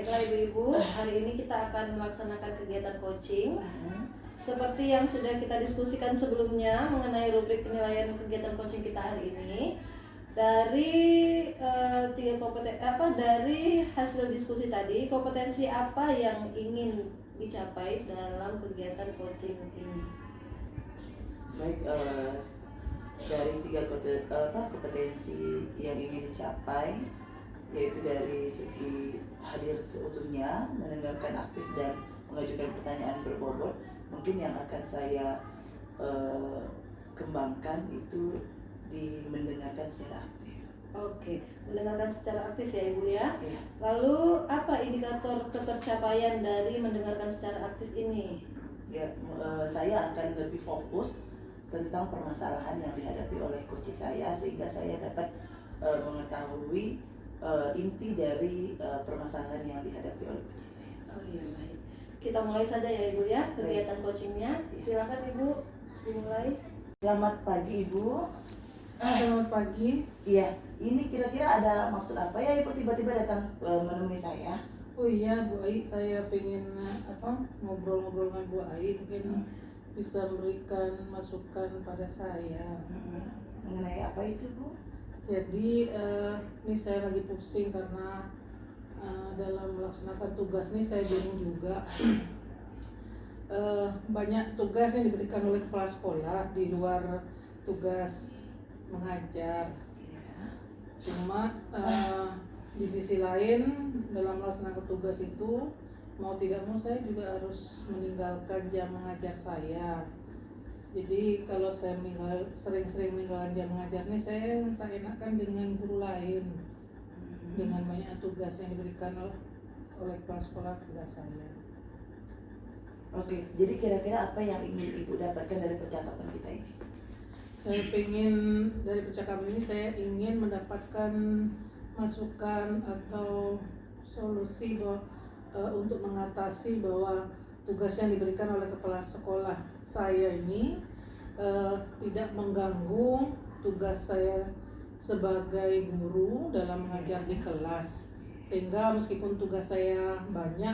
Baiklah Ibu-Ibu, hari ini kita akan melaksanakan kegiatan coaching. Seperti yang sudah kita diskusikan sebelumnya mengenai rubrik penilaian kegiatan coaching kita hari ini, dari dari hasil diskusi tadi, kompetensi apa yang ingin dicapai dalam kegiatan coaching ini? Baik, dari tiga kompetensi yang ingin dicapai, yaitu dari segi hadir seutuhnya, mendengarkan aktif dan mengajukan pertanyaan berbobot. Mungkin yang akan saya kembangkan itu di mendengarkan secara aktif. Oke, mendengarkan secara aktif ya Ibu ya. Iya. Lalu apa indikator ketercapaian dari mendengarkan secara aktif ini? Ya, saya akan lebih fokus tentang permasalahan yang dihadapi oleh coach saya, sehingga saya dapat mengetahui inti dari permasalahan yang dihadapi oleh coach saya. Oh iya, baik. Kita mulai saja ya Ibu ya kegiatan coachingnya. Silakan Ibu dimulai. Selamat pagi Ibu. Selamat pagi. Iya, ini kira-kira ada maksud apa ya Ibu tiba-tiba datang menemui saya? Oh iya Bu Ai, saya pengen ngobrol-ngobrol dengan Bu Ai, mungkin bisa memberikan masukan pada saya. Mengenai apa itu Bu? Jadi ini saya lagi pusing karena dalam melaksanakan tugas ini saya bingung juga. Banyak tugas yang diberikan oleh kepala sekolah di luar tugas mengajar. Cuma di sisi lain dalam melaksanakan tugas itu mau tidak mau saya juga harus meninggalkan jam mengajar saya. Jadi kalau saya sering-sering meninggalkan jam mengajar ini, saya tak enakan dengan guru lain dengan banyak tugas yang diberikan oleh kepala sekolah kepada saya. Oke, jadi kira-kira apa yang ingin Ibu dapatkan dari percakapan kita ini? Saya ingin dari percakapan ini saya ingin mendapatkan masukan atau solusi untuk mengatasi bahwa tugas yang diberikan oleh kepala sekolah saya ini tidak mengganggu tugas saya sebagai guru dalam mengajar di kelas, sehingga meskipun tugas saya banyak,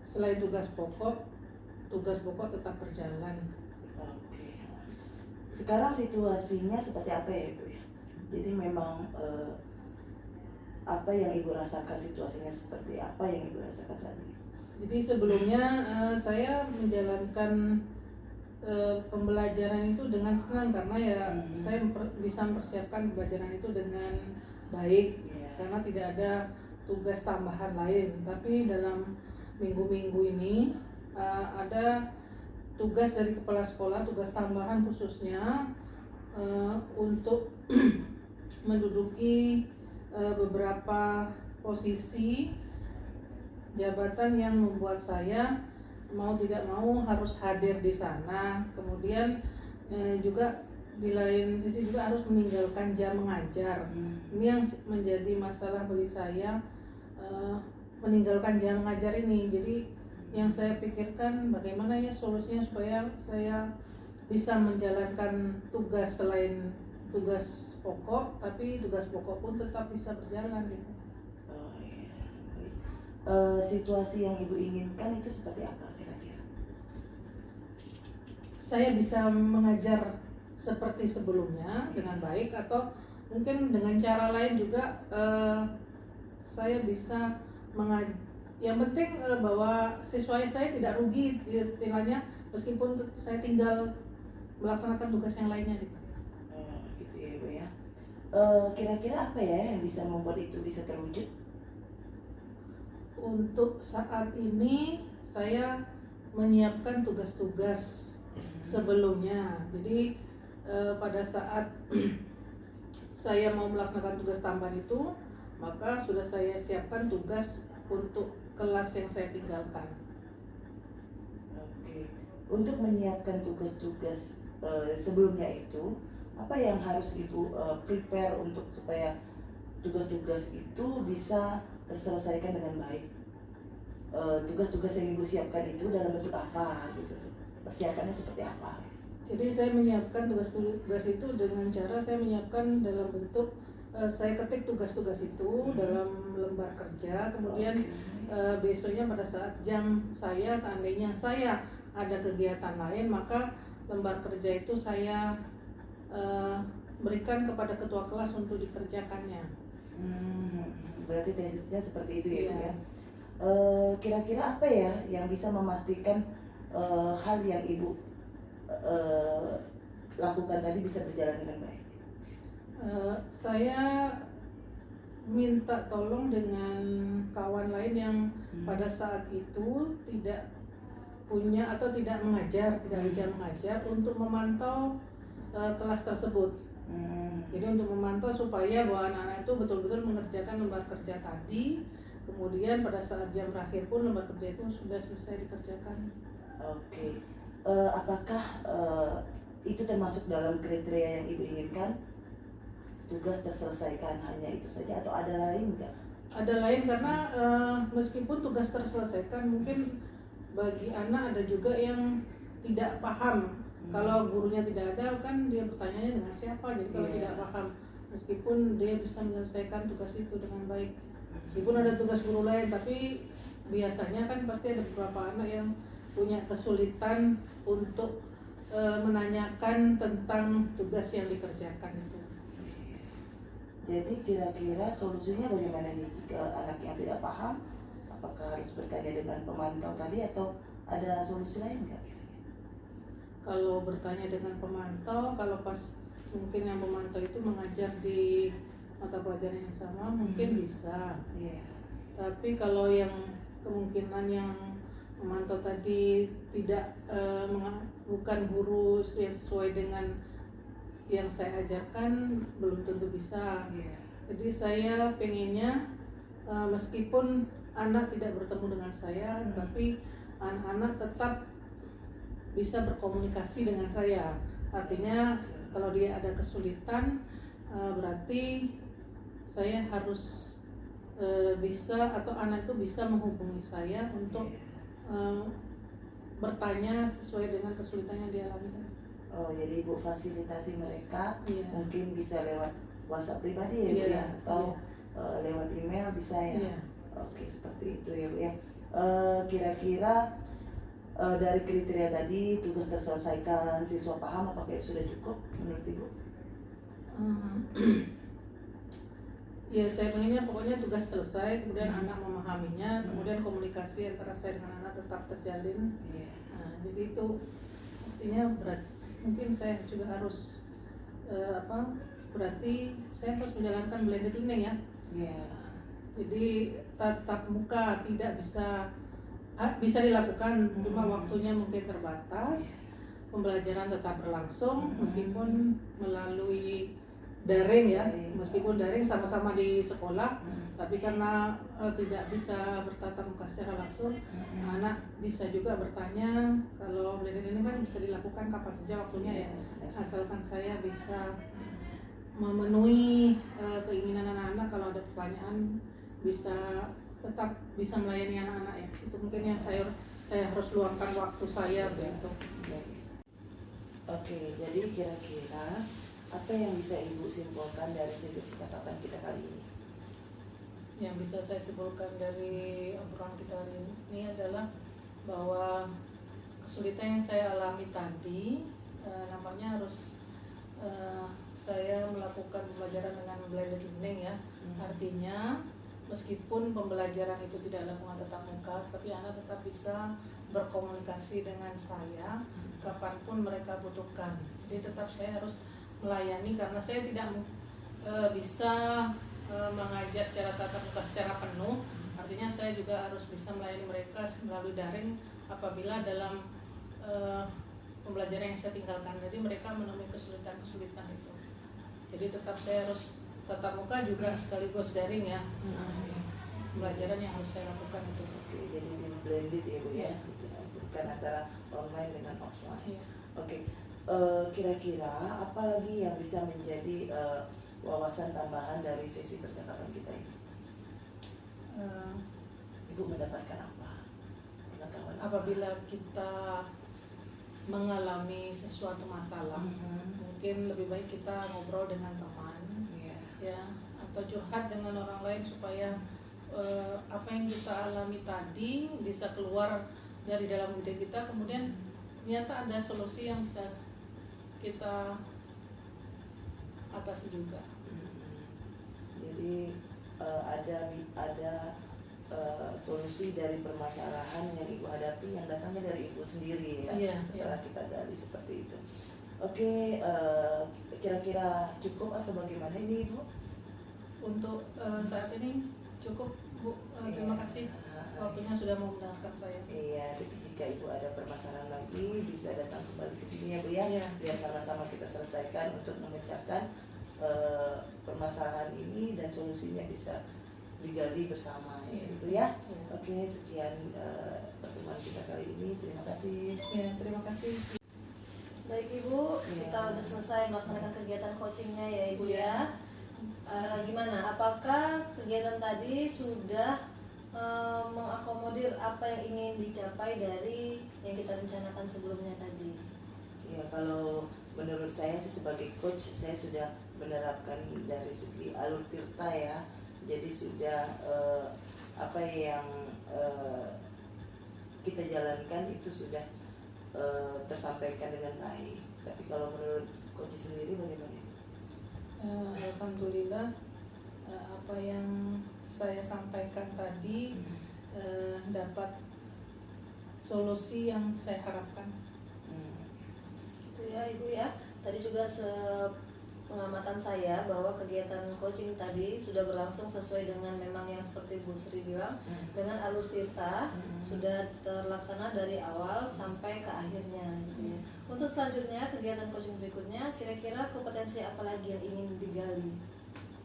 selain tugas pokok tetap berjalan. Oke. Sekarang situasinya seperti apa ya Ibu ya? Jadi memang apa yang Ibu rasakan, situasinya seperti apa yang Ibu rasakan saat ini? Jadi sebelumnya saya menjalankan pembelajaran itu dengan senang karena ya saya bisa mempersiapkan pembelajaran itu dengan baik, karena tidak ada tugas tambahan lain. Tapi dalam minggu-minggu ini ada tugas dari kepala sekolah, tugas tambahan khususnya untuk menduduki beberapa posisi jabatan yang membuat saya mau tidak mau harus hadir di sana. Kemudian juga di lain sisi juga harus meninggalkan jam mengajar. Ini yang menjadi masalah bagi saya, meninggalkan jam mengajar ini. Jadi yang saya pikirkan bagaimana ya solusinya supaya saya bisa menjalankan tugas selain tugas pokok, tapi tugas pokok pun tetap bisa berjalan gitu. Oh iya, baik. Situasi yang Ibu inginkan itu seperti apa kira-kira? Saya bisa mengajar seperti sebelumnya dengan baik, atau mungkin dengan cara lain juga saya bisa mengajar. Yang penting bahwa siswa saya tidak rugi istilahnya, meskipun saya tinggal melaksanakan tugas yang lainnya gitu. Gitu ya Ibu ya. Kira-kira apa ya yang bisa membuat itu bisa terwujud? Untuk saat ini saya menyiapkan tugas-tugas sebelumnya. Jadi pada saat saya mau melaksanakan tugas tambahan itu, maka sudah saya siapkan tugas untuk kelas yang saya tinggalkan. Oke. Untuk menyiapkan tugas-tugas sebelumnya itu, apa yang harus Ibu prepare untuk supaya tugas-tugas itu bisa terselesaikan dengan baik? Tugas-tugas yang Ibu siapkan itu dalam bentuk apa gitu tuh? Persiapannya seperti apa? Jadi saya menyiapkan tugas-tugas itu dengan cara saya menyiapkan dalam bentuk saya ketik tugas-tugas itu dalam lembar kerja, kemudian besoknya pada saat jam saya, seandainya saya ada kegiatan lain, maka lembar kerja itu saya berikan kepada ketua kelas untuk dikerjakannya. Berarti teknisnya seperti itu ya, Bu Iya. ya. Kira-kira apa ya yang bisa memastikan hal yang Ibu lakukan tadi bisa berjalan dengan baik? Saya minta tolong dengan kawan lain yang pada saat itu tidak punya atau tidak mengajar, tidak bisa mengajar, untuk memantau kelas tersebut. Jadi untuk memantau supaya bahwa anak-anak itu betul-betul mengerjakan lembar kerja tadi, kemudian pada saat jam berakhir pun lembar kerja itu sudah selesai dikerjakan. Oke. Apakah itu termasuk dalam kriteria yang Ibu inginkan? Tugas terselesaikan hanya itu saja atau ada lain nggak? Ada lain karena meskipun tugas terselesaikan, mungkin bagi anak ada juga yang tidak paham. Kalau gurunya tidak ada, kan dia bertanya dengan siapa. Jadi kalau tidak paham, meskipun dia bisa menyelesaikan tugas itu dengan baik, meskipun ada tugas guru lain, tapi biasanya kan pasti ada beberapa anak yang punya kesulitan untuk menanyakan tentang tugas yang dikerjakan itu. Jadi kira-kira solusinya bagaimana nih jika anak yang tidak paham? Apakah harus bertanya dengan pemantau tadi atau ada solusi lain nggak? Kalau bertanya dengan pemantau, kalau pas mungkin yang pemantau itu mengajar di mata pelajaran yang sama, mungkin bisa. Tapi kalau yang kemungkinan yang memantau tadi tidak bukan guru yang sesuai dengan yang saya ajarkan, belum tentu bisa. Jadi saya pengennya meskipun anak tidak bertemu dengan saya, tapi anak-anak tetap bisa berkomunikasi dengan saya. Artinya kalau dia ada kesulitan, berarti saya harus bisa, atau anak itu bisa menghubungi saya untuk bertanya sesuai dengan kesulitan yang dialami. Oh, jadi Ibu fasilitasi mereka, mungkin bisa lewat WhatsApp pribadi ya, Bu ya, atau lewat email bisa ya. Oke, seperti itu ya, Bu ya. Kira-kira dari kriteria tadi tugas terselesaikan, siswa paham, apakah sudah cukup menurut Ibu? Ya, saya pengennya pokoknya tugas selesai, kemudian anak memahaminya, kemudian komunikasi antara saya dengan anak tetap terjalin. Nah, jadi itu artinya mungkin saya juga harus berarti saya harus menjalankan blended learning ya. Jadi tatap muka tidak bisa dilakukan, cuma waktunya mungkin terbatas. Pembelajaran tetap berlangsung meskipun melalui daring ya, meskipun daring sama-sama di sekolah, tapi karena tidak bisa bertatap muka secara langsung, anak bisa juga bertanya. Kalau blended ini kan bisa dilakukan kapan saja waktunya ya, asalkan saya bisa memenuhi keinginan anak-anak. Kalau ada pertanyaan bisa tetap bisa melayani anak-anak ya. Itu mungkin yang saya harus luangkan waktu saya untuk. Oke, jadi kira-kira apa yang bisa Ibu simpulkan dari sesi percakapan kita kali ini? Yang bisa saya simpulkan dari obrolan kita hari ini adalah bahwa kesulitan yang saya alami tadi nampaknya harus saya melakukan pembelajaran dengan blended learning ya. Artinya meskipun pembelajaran itu tidak dilakukan tatap muka, tapi anak tetap bisa berkomunikasi dengan saya kapanpun mereka butuhkan. Jadi tetap saya harus melayani karena saya tidak bisa mengajar secara tatap muka secara penuh. Artinya saya juga harus bisa melayani mereka melalui daring apabila dalam pembelajaran yang saya tinggalkan. Jadi mereka menemui kesulitan-kesulitan itu. Jadi tetap saya harus tatap muka juga sekaligus daring ya. Pembelajaran yang harus saya lakukan itu. Oke, jadi blended ya Bu ya, bukan antara online dengan offline. Oke. Kira-kira apa lagi yang bisa menjadi wawasan tambahan dari sesi percakapan kita ini? Ibu mendapatkan apa? Pengetahuan apabila kita mengalami sesuatu masalah, mungkin lebih baik kita ngobrol dengan teman, ya, atau curhat dengan orang lain supaya apa yang kita alami tadi bisa keluar dari dalam diri kita, kemudian ternyata ada solusi yang bisa kita atasi juga. Jadi ada solusi dari permasalahan yang ibu hadapi yang datangnya dari ibu sendiri ya. Iya, Setelah kita gali seperti itu. Oke, kira-kira cukup atau bagaimana ini ibu? Untuk saat ini cukup Bu. Terima kasih waktunya sudah mau mendengarkan saya. Iya, jadi jika ibu ada permasalahan lagi bisa datang kembali ke sini ya bu ya. Iya. Biar sama-sama kita selesaikan untuk memecahkan permasalahan ini dan solusinya bisa digali bersama ya ibu ya. Iya. Oke, sekian pertemuan kita kali ini. Terima kasih. Ya, terima kasih. Baik Ibu, Iya. kita udah selesai melaksanakan kegiatan coachingnya ya Ibu Iya. ya. Gimana? Apakah kegiatan tadi sudah mengakomodir apa yang ingin dicapai dari yang kita rencanakan sebelumnya tadi? Ya, kalau menurut saya sih sebagai coach saya sudah menerapkan dari segi alur tirta ya. Jadi sudah apa yang kita jalankan itu sudah tersampaikan dengan baik. Tapi kalau menurut coach sendiri bagaimana? Alhamdulillah, apa yang saya sampaikan tadi dapat solusi yang saya harapkan. Itu ya Ibu ya. Tadi juga pengamatan saya bahwa kegiatan coaching tadi sudah berlangsung sesuai dengan memang yang seperti Bu Sri bilang, dengan alur tirta sudah terlaksana dari awal sampai ke akhirnya gitu ya. Untuk selanjutnya kegiatan coaching berikutnya kira-kira kompetensi apa lagi yang ingin digali?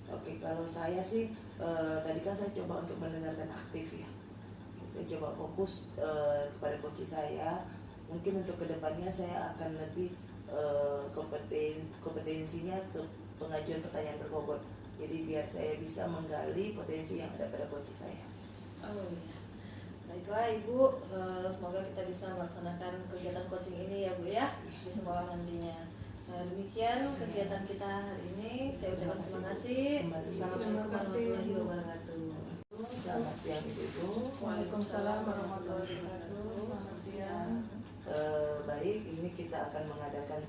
Oke, kalau saya sih tadi kan saya coba untuk mendengarkan aktif ya. Saya coba fokus kepada coach saya. Mungkin untuk kedepannya saya akan lebih kompetensinya ke pengajuan pertanyaan berbobot. Jadi biar saya bisa menggali potensi yang ada pada coach saya. Oh iya. Baiklah Ibu, semoga kita bisa melaksanakan kegiatan coaching ini ya Bu ya di sekolah nantinya. Demikian kegiatan kita hari ini. Saya ucapkan terima kasih. Assalamualaikum warahmatullahi wabarakatuh. Selamat siang Ibu. Waalaikumsalam warahmatullahi wabarakatuh. Selamat siang. Baik, ini kita akan mengadakan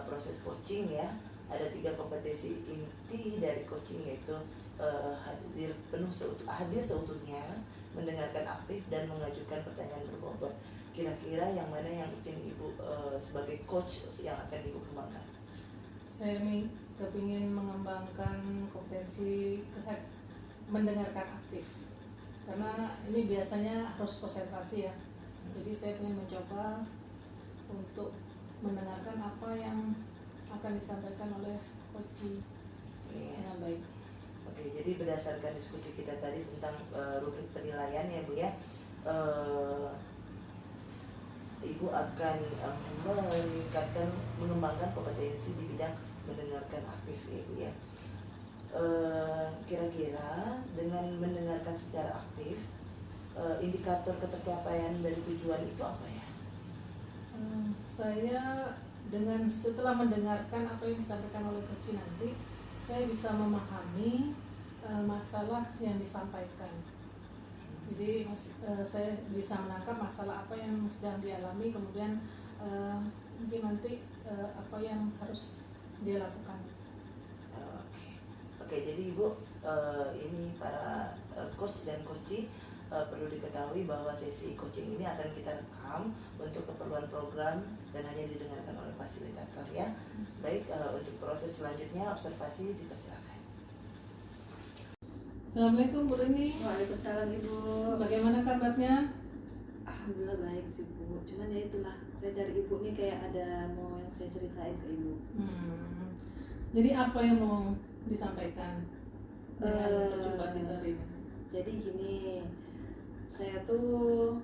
proses coaching ya. Ada 3 kompetensi inti dari coaching, yaitu hadir seutuhnya, mendengarkan aktif, dan mengajukan pertanyaan berbobot. Kira-kira yang mana yang ingin Ibu sebagai coach yang akan Ibu kembangkan? Saya kepingin mengembangkan kompetensi mendengarkan aktif, karena ini biasanya harus konsentrasi ya. Jadi saya ingin mencoba untuk mendengarkan apa yang akan disampaikan oleh coach dengan baik. Oke, jadi berdasarkan diskusi kita tadi tentang rubrik penilaian ya Bu ya, Ibu akan mengembangkan kompetensi di bidang mendengarkan aktif ya Bu ya. Kira-kira dengan mendengarkan secara aktif, indikator ketercapaian dari tujuan itu apa ya? Saya setelah mendengarkan apa yang disampaikan oleh coach nanti, saya bisa memahami masalah yang disampaikan. Jadi saya bisa menangkap masalah apa yang sedang dialami, kemudian mungkin nanti apa yang harus dia lakukan. Oke, jadi Ibu, ini para coach dan coachee perlu diketahui bahwa sesi coaching ini akan kita rekam untuk keperluan program dan hanya didengarkan oleh fasilitator ya. Baik, untuk proses selanjutnya observasi dipersilakan. Assalamualaikum Bu Rini. Waalaikumsalam Ibu. Bagaimana kabarnya? Alhamdulillah baik sih Bu. Cuman ya itulah, saya dari Ibu nih kayak ada mau yang saya ceritain ke Ibu. Jadi apa yang mau disampaikan dengan perjumpaan kita hari ini? Jadi gini, saya tuh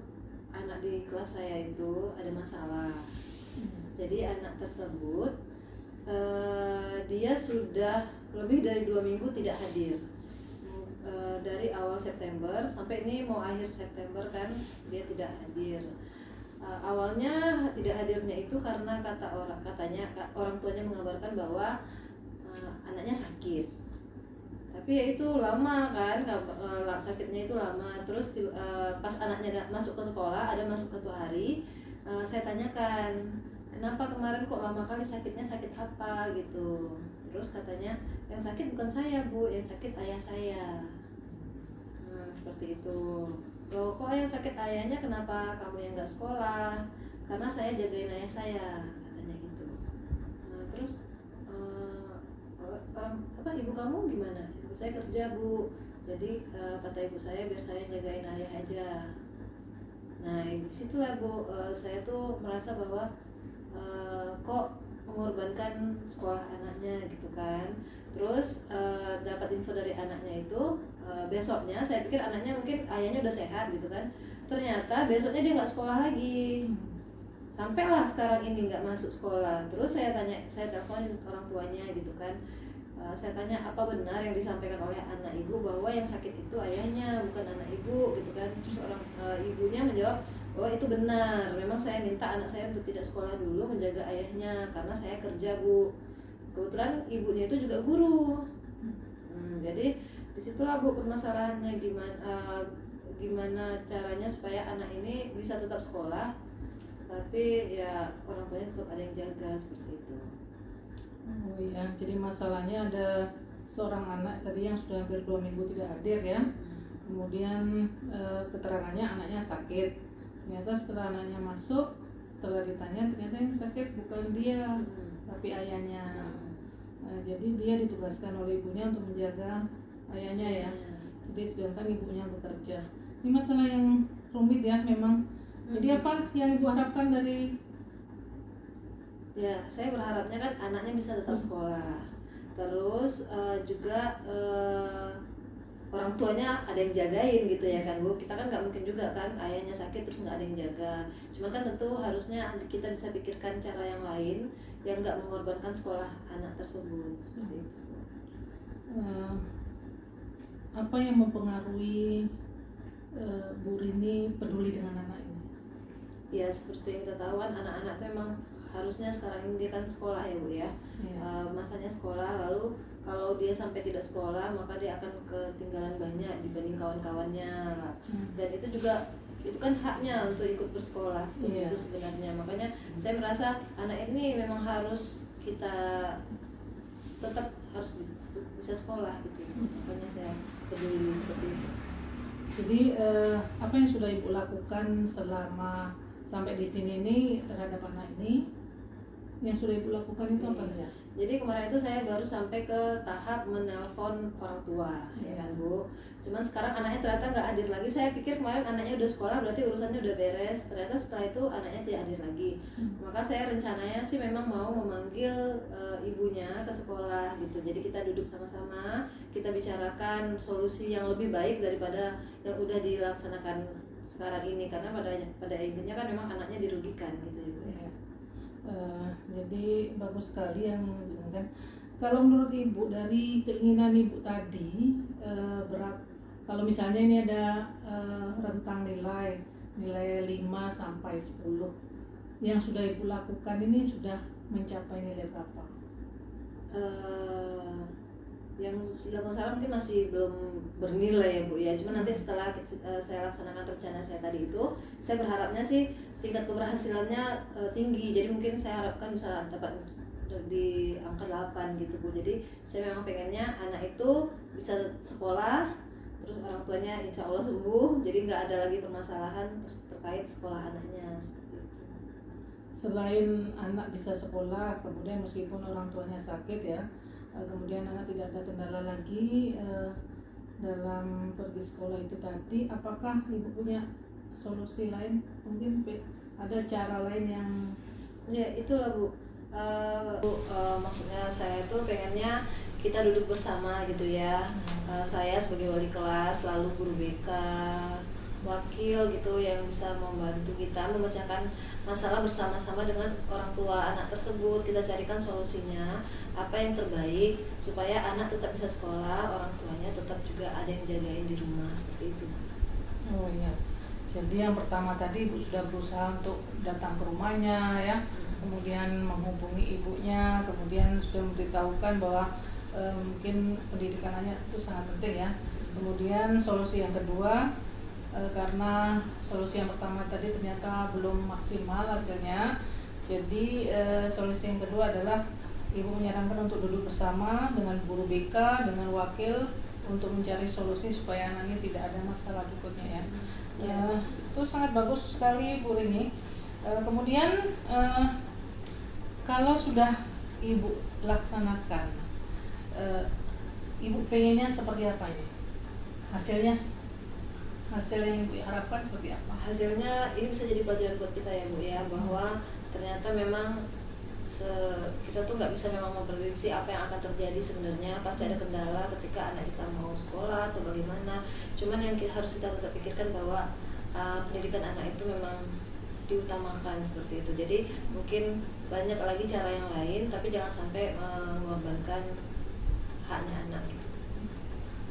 anak di kelas saya itu ada masalah. Jadi anak tersebut dia sudah lebih dari 2 minggu tidak hadir. Dari awal September sampai ini mau akhir September kan dia tidak hadir. Awalnya tidak hadirnya itu karena katanya orang tuanya mengabarkan bahwa anaknya sakit. Tapi ya itu lama kan, sakitnya itu lama. Terus pas anaknya masuk ke sekolah, ada masuk satu hari, saya tanyakan, kenapa kemarin kok lama kali sakitnya, sakit apa gitu. Terus katanya, yang sakit bukan saya Bu, yang sakit ayah saya. Seperti itu. Loh, kok yang sakit ayahnya, kenapa kamu yang nggak sekolah? Karena saya jagain ayah saya, katanya gitu. Terus ibu kamu gimana? Ibu saya kerja Bu, jadi kata ibu saya biar saya jagain ayah aja. Nah disitulah Bu, saya tuh merasa bahwa kok mengorbankan sekolah anaknya gitu kan. Terus dapat info dari anaknya itu, besoknya saya pikir anaknya mungkin ayahnya udah sehat gitu kan, ternyata besoknya dia nggak sekolah lagi. Sampailah sekarang ini nggak masuk sekolah. Terus saya teleponin orang tuanya gitu kan, saya tanya apa benar yang disampaikan oleh anak ibu bahwa yang sakit itu ayahnya bukan anak ibu gitu kan. Terus ibunya menjawab bahwa itu benar, memang saya minta anak saya untuk tidak sekolah dulu menjaga ayahnya karena saya kerja Bu. Kebetulan ibunya itu juga guru. Jadi disitulah Bu permasalahannya, gimana caranya supaya anak ini bisa tetap sekolah tapi ya orang tuanya tetap ada yang jaga, seperti itu. Oh iya, jadi masalahnya ada seorang anak tadi yang sudah hampir 2 minggu tidak hadir ya. Kemudian keterangannya anaknya sakit. Ternyata setelah anaknya masuk, setelah ditanya ternyata yang sakit bukan dia, tapi ayahnya. Jadi dia ditugaskan oleh ibunya untuk menjaga ayahnya ya. Jadi sedangkan ibunya bekerja. Ini masalah yang rumit ya memang. Jadi apa yang ibu harapkan dari? Ya, saya berharapnya kan anaknya bisa tetap sekolah. Terus juga orang tuanya ada yang jagain gitu ya kan Bu. Kita kan nggak mungkin juga kan ayahnya sakit terus nggak ada yang jaga. Cuman kan tentu harusnya kita bisa pikirkan cara yang lain yang nggak mengorbankan sekolah anak tersebut, seperti itu. Apa yang mempengaruhi Bu Rini peduli dengan anak ini? Ya seperti yang kita tahu kan anak-anak itu memang harusnya sekarang ini dia kan sekolah ya Bu ya. Masanya sekolah, lalu kalau dia sampai tidak sekolah maka dia akan ketinggalan banyak dibanding kawan-kawannya. Dan itu juga itu kan haknya untuk ikut bersekolah seperti itu sebenarnya. Makanya saya merasa anak ini memang harus kita tetap harus bisa sekolah gitu. Makanya saya peduli seperti itu. Jadi apa yang sudah ibu lakukan selama sampai di sini ini terhadap anak ini, yang sudah ibu lakukan itu apa saja? Jadi kemarin itu saya baru sampai ke tahap menelpon orang tua, ya kan Bu. Cuman sekarang anaknya ternyata nggak hadir lagi. Saya pikir kemarin anaknya udah sekolah, berarti urusannya udah beres. Ternyata setelah itu anaknya tidak hadir lagi. Maka saya rencananya sih memang mau memanggil ibunya ke sekolah gitu. Jadi kita duduk sama-sama, kita bicarakan solusi yang lebih baik daripada yang udah dilaksanakan sekarang ini, karena pada intinya kan memang anaknya dirugikan gitu ya Bu ya. Jadi bagus sekali yang kan. Kalau menurut ibu dari keinginan ibu tadi, kalau misalnya ini ada rentang nilai 5 sampai 10 yang sudah ibu lakukan ini sudah mencapai nilai berapa? Yang dilakukan sekarang mungkin masih belum bernilai ya Bu ya. Cuma nanti setelah saya laksanakan rencana saya tadi itu, saya berharapnya sih tingkat keberhasilannya tinggi. Jadi mungkin saya harapkan bisa dapat di angka 8 gitu Bu. Jadi saya memang pengennya anak itu bisa sekolah, terus orang tuanya insya Allah sembuh, jadi nggak ada lagi permasalahan terkait sekolah anaknya, seperti itu. Selain anak bisa sekolah, kemudian meskipun orang tuanya sakit ya, kemudian anak tidak ada kendala lagi dalam pergi sekolah itu tadi, apakah ibu punya solusi lain? Mungkin ada cara lain yang ya itulah Bu. Maksudnya saya tuh pengennya kita duduk bersama gitu ya. Saya sebagai wali kelas, lalu guru BK, wakil gitu yang bisa membantu kita memecahkan masalah bersama-sama dengan orang tua anak tersebut. Kita carikan solusinya apa yang terbaik supaya anak tetap bisa sekolah, orang tuanya tetap juga ada yang jagain di rumah, seperti itu. Oh iya. Jadi yang pertama tadi ibu sudah berusaha untuk datang ke rumahnya ya, kemudian menghubungi ibunya, kemudian sudah memberitahukan bahwa mungkin pendidikan anak itu sangat penting ya. Kemudian solusi yang kedua, karena solusi yang pertama tadi ternyata belum maksimal hasilnya, jadi solusi yang kedua adalah ibu menyarankan untuk duduk bersama dengan guru BK, dengan wakil, untuk mencari solusi supaya anaknya tidak ada masalah berikutnya ya. Itu sangat bagus sekali Bu Rini. Kemudian kalau sudah ibu laksanakan, ibu pengennya seperti apa ini? Hasil yang ibu harapkan seperti apa? Hasilnya ini bisa jadi pelajaran buat kita ya Bu ya, bahwa ternyata memang kita tuh nggak bisa memang memprediksi apa yang akan terjadi sebenarnya. Pasti ada kendala ketika anak kita mau sekolah atau bagaimana. Cuman yang harus kita tetap pikirkan bahwa pendidikan anak itu memang diutamakan seperti itu. Jadi mungkin banyak lagi cara yang lain, tapi jangan sampai mengorbankan haknya anak gitu.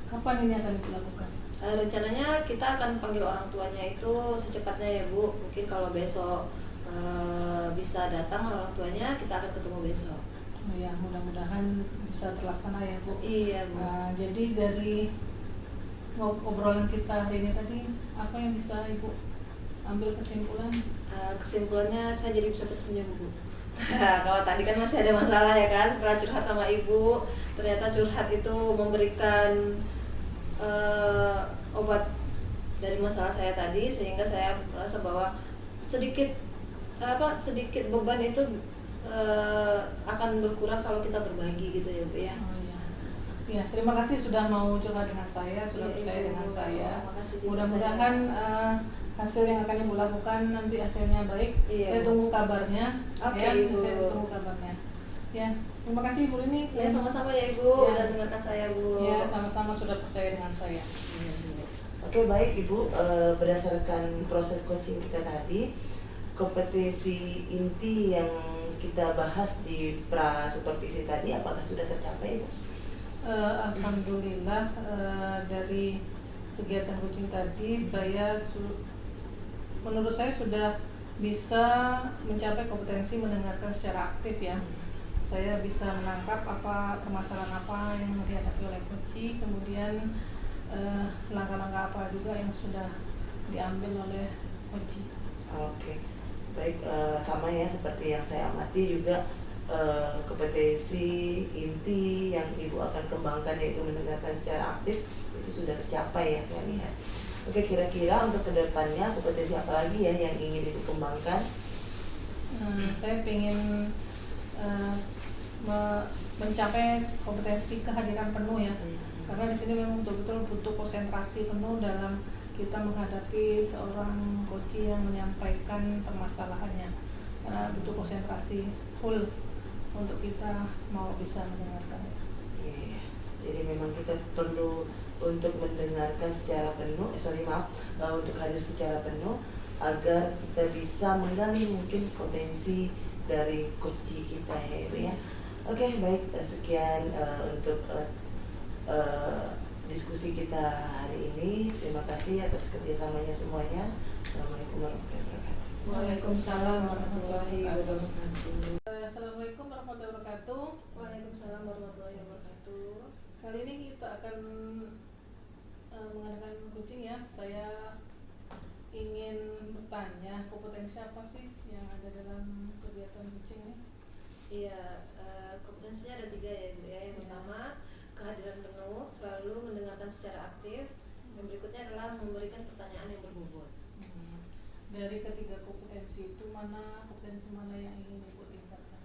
Kapan ini akan dilakukan? Rencananya kita akan panggil orang tuanya itu secepatnya ya Bu. Mungkin kalau besok bisa datang orang tuanya, kita akan ketemu besok. Ya, mudah-mudahan bisa terlaksana ya Bu. Iya Bu. Jadi dari obrolan kita hari ini tadi, apa yang bisa Ibu ambil kesimpulan? Kesimpulannya saya jadi bisa tersenyum Bu. Kalau tadi kan masih ada masalah ya kan, setelah curhat sama ibu, ternyata curhat itu memberikan obat dari masalah saya tadi, sehingga saya merasa bahwa sedikit beban itu akan berkurang kalau kita berbagi gitu ya Bu ya. Ya, terima kasih sudah mau curhat dengan saya, sudah percaya dengan saya. Mudah-mudahan hasil yang akan Ibu lakukan nanti hasilnya baik. Saya tunggu kabarnya. Oke, Ibu. Saya tunggu kabarnya. Ya, terima kasih Bu Rini. Ya, sama-sama ya Ibu, udah dengarkan saya Bu. Ya, sama-sama sudah percaya dengan saya. Oke, baik Ibu, berdasarkan proses coaching kita tadi, kompetensi inti yang kita bahas di pra supervisi tadi apakah sudah tercapai Ibu? Alhamdulillah, dari kegiatan coaching tadi menurut saya sudah bisa mencapai kompetensi mendengarkan secara aktif ya. Saya bisa menangkap permasalahan apa yang dihadapi oleh coaching, kemudian langkah-langkah apa juga yang sudah diambil oleh coaching. Oke, baik, sama ya seperti yang saya amati juga. Kompetensi inti yang Ibu akan kembangkan yaitu mendengarkan secara aktif itu sudah tercapai ya saya lihat. Oke, kira-kira untuk kedepannya kompetensi apa lagi ya yang ingin Ibu kembangkan? Saya ingin mencapai kompetensi kehadiran penuh ya, karena di sini memang betul-betul butuh konsentrasi penuh dalam kita menghadapi seorang coach yang menyampaikan permasalahannya, karena butuh konsentrasi full untuk kita mau bisa mendengarkan. Jadi memang kita perlu untuk mendengarkan secara penuh, untuk hadir secara penuh agar kita bisa menggali mungkin potensi dari coach kita ya Ibu ya. Oke, baik, sekian untuk diskusi kita hari ini. Terima kasih atas kerjasamanya semuanya. Assalamualaikum warahmatullahi wabarakatuh. Waalaikumsalam warahmatullahi wabarakatuh. Assalamualaikum warahmatullahi wabarakatuh. Waalaikumsalam warahmatullahi wabarakatuh. Kali ini kita akan mengadakan coaching ya. Saya ingin bertanya, kompetensi apa sih yang ada dalam kegiatan coaching ini? Iya, kompetensinya ada 3 ya Bu ya. Yang pertama kehadiran penuh, lalu mendengarkan secara aktif, yang berikutnya adalah memberikan pertanyaan yang berbobot. Dari ketiga kompetensi itu kompetensi mana yang ingin Ibu tingkatkan?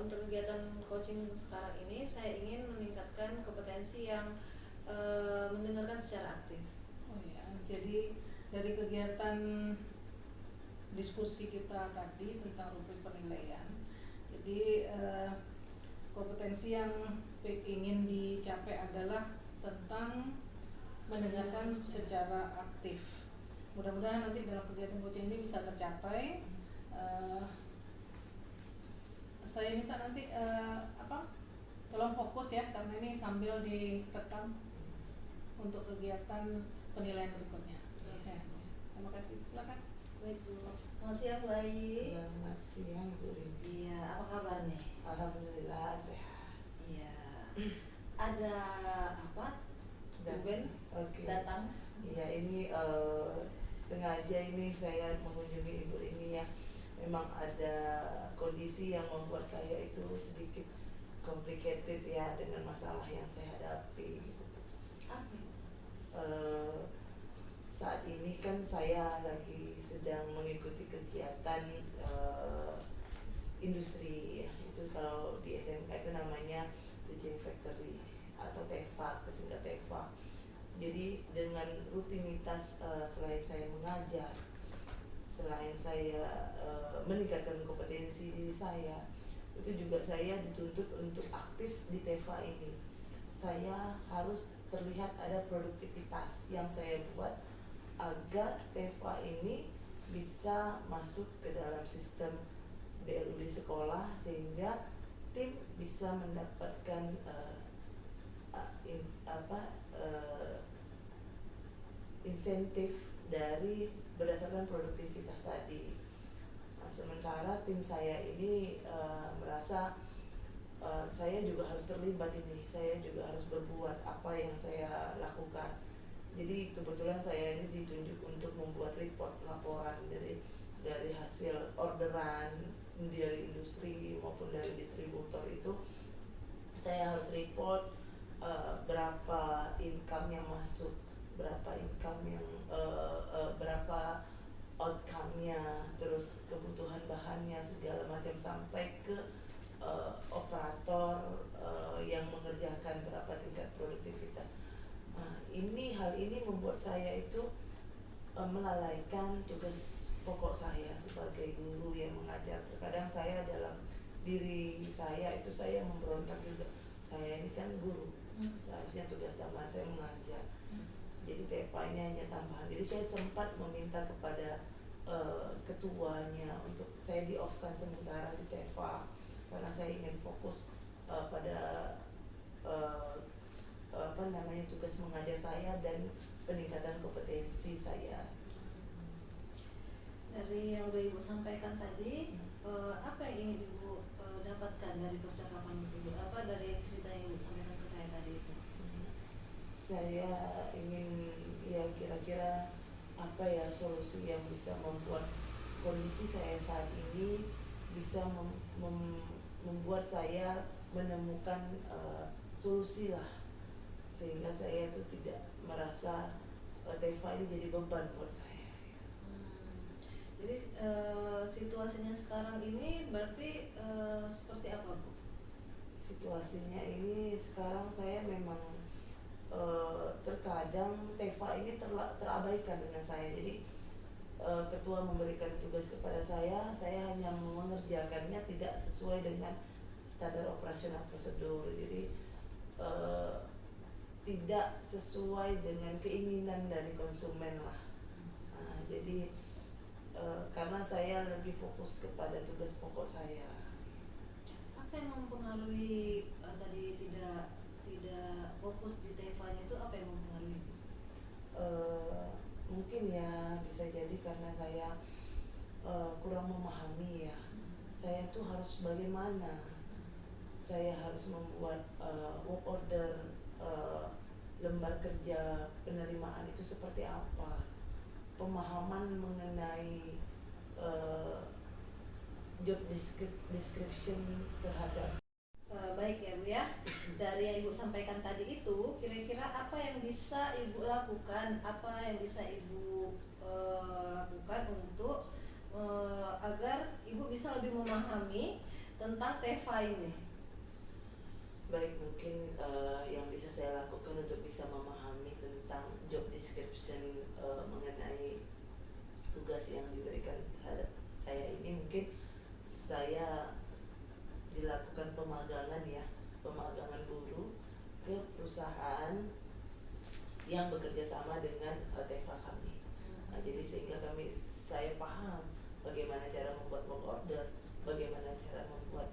Untuk kegiatan coaching sekarang ini saya ingin meningkatkan kompetensi yang mendengarkan secara aktif. Oh ya, jadi dari kegiatan diskusi kita tadi tentang rubrik penilaian, jadi kompetensi yang ingin dicapai adalah tentang mendengarkan secara aktif. Mudah-mudahan nanti dalam kegiatan coaching ini bisa tercapai. Saya minta nanti tolong fokus ya, karena ini sambil direkam untuk kegiatan penilaian berikutnya. Ya, terima kasih. Silakan. Baik Bu. Selamat siang Bu Ayi. Selamat siang Bu Rini. Iya, apa kabar nih? Alhamdulillah sehat. Iya. ada apa? Tumben Oke. datang. Iya, ini sengaja ini saya mengunjungi ibu ini ya. Memang ada kondisi yang membuat saya itu sedikit complicated ya dengan masalah yang saya hadapi. Apa itu? Eh, Saat ini kan saya lagi sedang mengikuti kegiatan industri ya. Itu kalau di SMK itu namanya Teaching Factory atau TEFA, kesingkat TEFA. Jadi dengan rutinitas selain saya mengajar, selain saya meningkatkan kompetensi diri saya, itu juga saya dituntut untuk aktif di TEFA ini. Saya harus terlihat ada produktivitas yang saya buat agar TEFA ini bisa masuk ke dalam sistem BLUD sekolah sehingga tim bisa mendapatkan insentif dari berdasarkan produktivitas tadi. Nah, sementara tim saya ini merasa saya juga harus terlibat ini, saya juga harus berbuat apa yang saya lakukan. Jadi kebetulan saya ini ditunjuk untuk membuat report laporan dari hasil orderan dari industri maupun dari distributor itu. Saya harus report berapa income yang masuk, berapa income yang berapa outcome-nya, terus kebutuhan bahannya segala macam sampai ke operator yang mengerjakan berapa tingkat produktivitas. Nah, hal ini membuat saya itu melalaikan tugas pokok saya sebagai guru yang mengajar. Terkadang saya dalam diri saya itu saya memberontak juga. Saya ini kan guru, seharusnya tugas tambahan saya mengajar. Jadi TEPA ini hanya tambahan. Jadi saya sempat meminta kepada ketuanya untuk saya di off-kan sementara di TEPA karena saya ingin fokus pada tugas mengajar saya dan peningkatan kompetensi saya. Dari yang udah Ibu sampaikan tadi, apa yang ingin Ibu dapatkan dari percakapan itu? Apa dari cerita yang Ibu sampaikan ke saya tadi itu? Saya ingin ya kira-kira apa ya solusi yang bisa membuat kondisi saya saat ini bisa membuat saya menemukan solusi lah, sehingga saya tuh tidak merasa TEFA ini jadi beban buat saya. Jadi situasinya sekarang ini berarti seperti apa, Bu? Situasinya ini sekarang saya memang terkadang TEFA ini terabaikan dengan saya. Jadi ketua memberikan tugas kepada saya hanya mengerjakannya tidak sesuai dengan standar operasional prosedur. Jadi tidak sesuai dengan keinginan dari konsumen lah. Nah, jadi karena saya lebih fokus kepada tugas pokok saya. Apa yang mempengaruhi tadi tidak fokus di TEFA-nya itu, apa yang mempengaruhi? Mungkin ya bisa jadi karena saya kurang memahami ya. Saya tuh harus bagaimana? Saya harus membuat work order, lembar kerja penerimaan itu seperti apa? Pemahaman mengenai job description terhadap Baik ya Bu ya, dari yang Ibu sampaikan tadi itu kira-kira apa yang bisa Ibu lakukan, apa yang bisa Ibu lakukan untuk agar Ibu bisa lebih memahami tentang TEFA ini? Baik, mungkin yang bisa saya lakukan untuk bisa memahami tentang job description mengenai tugas yang diberikan terhadap saya ini, mungkin saya dilakukan pemagangan guru ke perusahaan yang bekerja sama dengan TEFA kami. Nah, jadi sehingga saya paham bagaimana cara membuat work order, bagaimana cara membuat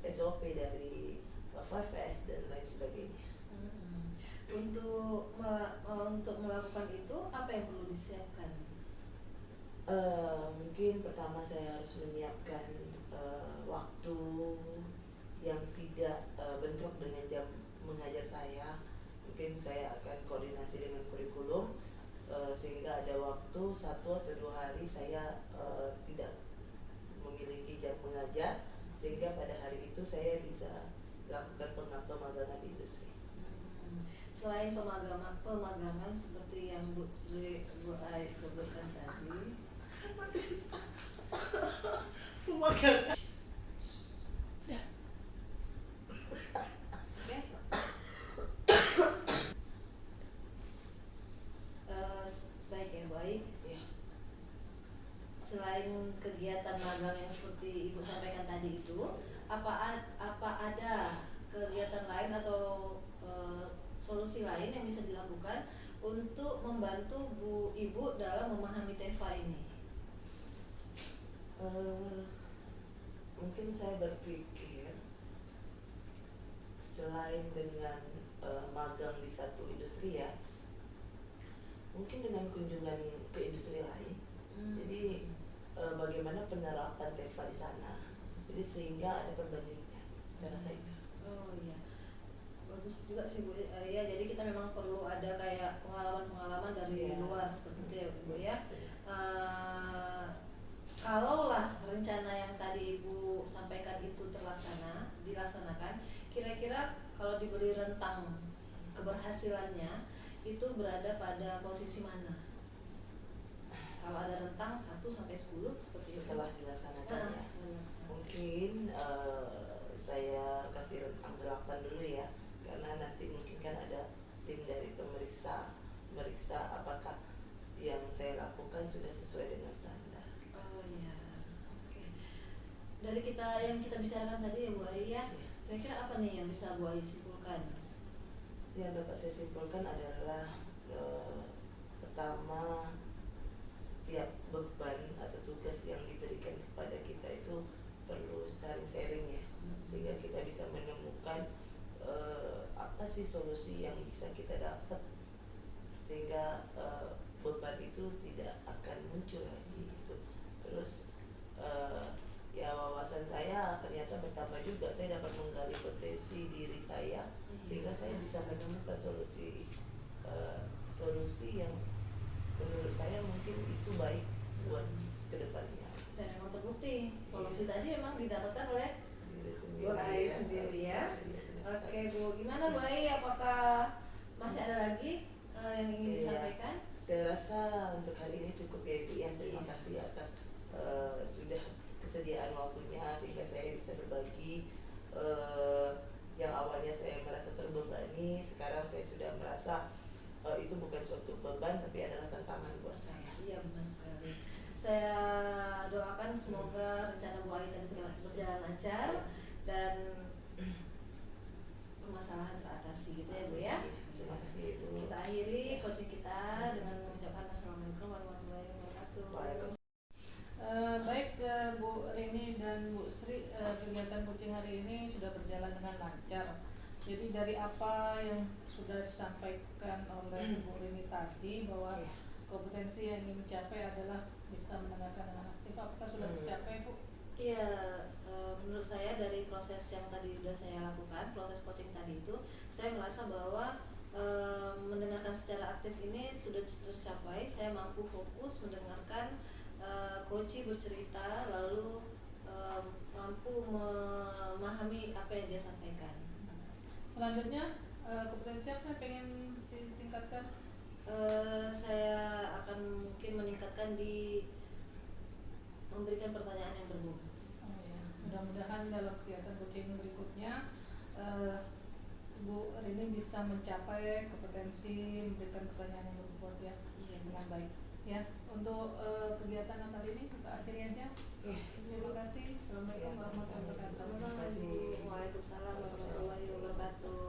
SOP dari 5S dan lain sebagainya. Untuk melakukan itu apa yang perlu disiapkan? Mungkin pertama saya harus menyiapkan waktu yang tidak bentrok dengan jam mengajar saya. Mungkin saya akan koordinasi dengan kurikulum sehingga ada waktu 1 atau 2 hari saya tidak memiliki jam mengajar, sehingga pada hari itu saya bisa lakukan pemagangan di industri. Selain pemagangan seperti yang Bu Ai sebutkan tadi, Pemagangan. baik ya, baik. Ya. Selain kegiatan magang yang seperti Ibu sampaikan tadi itu, apa ada kegiatan lain atau solusi lain yang bisa dilakukan untuk membantu Ibu dalam memahami TEFA ini? Mungkin saya berpikir selain dengan magang di satu industri ya, mungkin dengan kunjungan ke industri lain. Jadi bagaimana penerapan TEFA di sana, jadi sehingga ada perbandingan. Saya rasa itu. Oh iya, bagus juga sih Bu. Ya, jadi kita memang perlu ada kayak pengalaman-pengalaman dari Iya. luar seperti itu ya Bu ya. Kalaulah rencana yang tadi Ibu sampaikan itu dilaksanakan, kira-kira kalau diberi rentang keberhasilannya itu berada pada posisi mana? Kalau ada rentang 1-10 seperti itu. Setelah dilaksanakan ya. Mungkin saya kasih rentang 8 dulu ya, karena nanti mungkin kan ada tim dari pemeriksa apakah yang saya lakukan sudah sesuai dengan standar. Oh iya, oke. Dari yang kita bicarakan tadi ya Bu Ai ya, kira-kira apa nih yang bisa Bu Ai simpulkan? Yang dapat saya simpulkan adalah pertama, setiap beban atau tugas yang diberikan kepada kita itu perlu saling sharing ya, sehingga kita bisa menemukan apa sih solusi yang bisa kita dapat, sehingga beban itu tidak akan muncul lagi gitu. Terus ya wawasan saya ternyata bertambah juga, saya dapat menggali potensi diri saya sehingga saya bisa menemukan solusi yang menurut saya mungkin itu baik buat kedepannya. Dan memang terbukti solusi tadi memang didapatkan oleh Diri Bu Ai sendiri ya. Oke Bu, gimana Bu Ai? Apakah masih ada lagi yang ingin disampaikan? Saya rasa untuk hari ini cukup ya Ibu ya. Terima kasih atas sudah kesediaan waktunya sehingga saya bisa berbagi. Yang awalnya saya merasa terbebani, sekarang saya sudah merasa itu bukan suatu beban tapi adalah tantangan buat saya. Iya benar sekali. Saya doakan semoga rencana Bu Ai tadi berjalan lancar dan permasalahan teratasi gitu ya Bu ya. Terima kasih Ibu. Kita akhiri coaching kita dengan mengucapkan Assalamualaikum warahmatullahi wabarakatuh. Waalaikumsalam. Baik Bu Rini dan Bu Sri, kegiatan coaching hari ini sudah berjalan dengan lancar. Jadi dari apa yang sudah disampaikan oleh Bu Rini tadi bahwa kompetensi yang ingin dicapai adalah bisa mendengarkan dengan aktif, apakah sudah tercapai Bu? Iya, menurut saya dari proses yang tadi sudah saya lakukan, proses coaching tadi itu, saya merasa bahwa mendengarkan secara aktif ini sudah tercapai. Saya mampu fokus mendengarkan coach bercerita, lalu mampu memahami apa yang dia sampaikan. Selanjutnya kompetensi apa yang pengen ditingkatkan? Saya akan mungkin meningkatkan di memberikan pertanyaan yang berbobot. Oh ya, mudah-mudahan dalam kegiatan coaching berikutnya Bu Rini bisa mencapai kompetensi memberikan pertanyaan yang berbobot ya, dengan baik. Ya, untuk kegiatan kali ini kita akhiri aja. Terima kasih. Assalamualaikum warahmatullahi wabarakatuh. Waalaikumsalam warahmatullahi wabarakatuh.